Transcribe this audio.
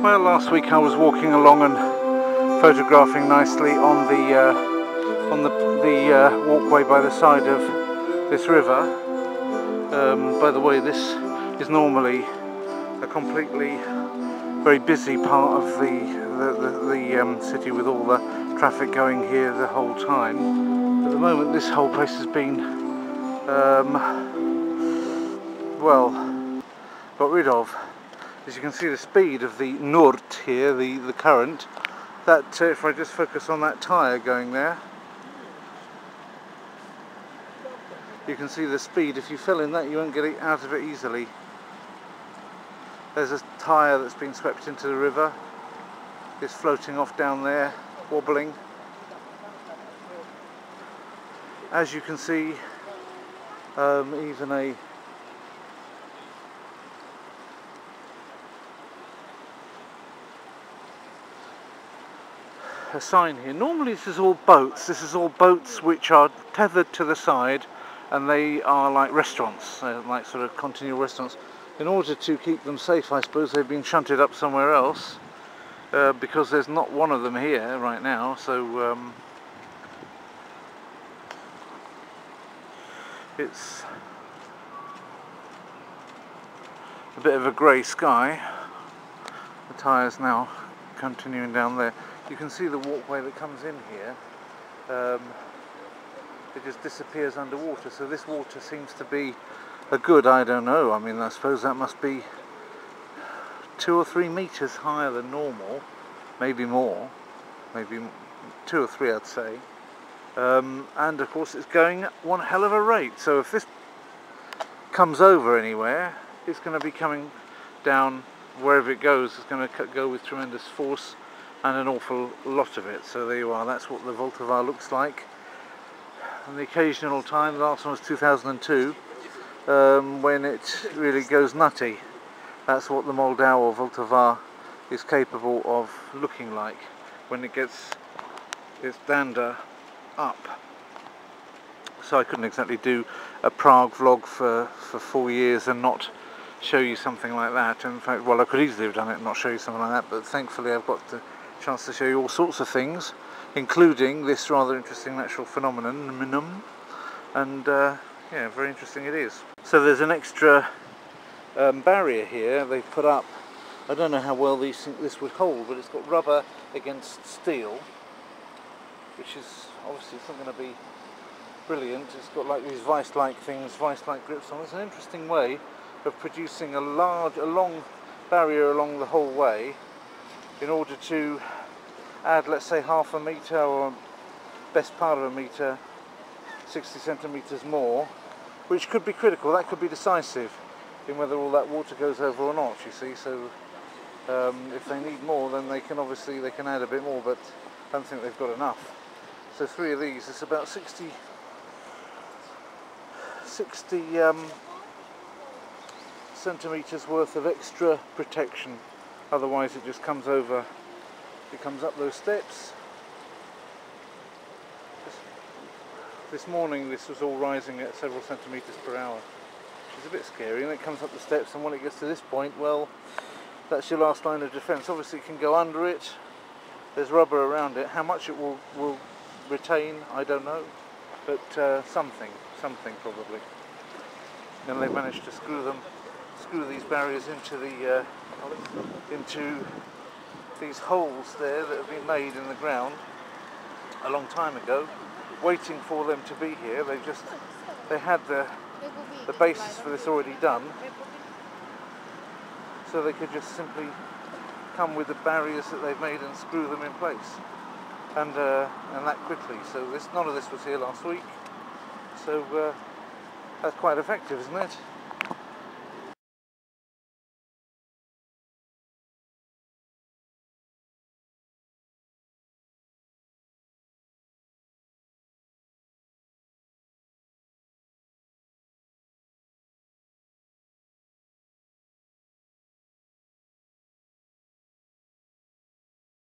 Well, last week I was walking along and photographing nicely on the walkway by the side of this river. By the way, this is normally a completely very busy part of the city with all the traffic going here the whole time. At the moment, this whole place has been well, got rid of. As you can see, the speed of the Nord here, the current, that if I just focus on that tyre going there, you can see the speed. If you fell in that, you won't get out of it easily. There's a tyre that's been swept into the river. It's floating off down there, wobbling. As you can see, even a sign here. Normally this is all boats. This is all boats which are tethered to the side, and they are like restaurants, like sort of continual restaurants. In order to keep them safe, I suppose they've been shunted up somewhere else, because there's not one of them here right now. So it's a bit of a grey sky. The tyres now continuing down there. You can see the walkway that comes in here. It just disappears underwater, so this water seems to be a good, I don't know, I mean, I suppose that must be 2 or 3 meters higher than normal, maybe more, maybe 2 or 3 I'd say. And of course it's going at one hell of a rate, so if this comes over anywhere, it's going to be coming down wherever it goes. It's going to go with tremendous force and an awful lot of it. So there you are, that's what the Vltava looks like. And the occasional time, the last one was 2002, when it really goes nutty. That's what the Moldau or Vltava is capable of looking like when it gets its dander up. So I couldn't exactly do a Prague vlog for 4 years and not show you something like that. In fact, well, I could easily have done it and not show you something like that, but thankfully I've got the chance to show you all sorts of things, including this rather interesting natural phenomenon, and yeah, very interesting it is. So there's an extra barrier here they've put up. I don't know how well this would hold, but it's got rubber against steel, which is obviously it's not going to be brilliant. It's got like these vice-like things, vice-like grips on. It's an interesting way of producing a long barrier along the whole way, in order to add, let's say, half a metre or best part of a metre, 60 centimetres more, which could be critical. That could be decisive in whether all that water goes over or not, you see. So if they need more, then they can add a bit more, but I don't think they've got enough. So 3 of these, it's about 60 centimetres worth of extra protection. Otherwise it just comes over, it comes up those steps. This morning this was all rising at several centimetres per hour, which is a bit scary, and it comes up the steps, and when it gets to this point, well, that's your last line of defence. Obviously it can go under it, there's rubber around it. How much it will retain, I don't know, but something probably. And they've managed to screw these barriers into these holes there that have been made in the ground a long time ago, waiting for them to be here. They had the basis for this already done, so they could just simply come with the barriers that they've made and screw them in place, and that quickly. So none of this was here last week, so that's quite effective, isn't it?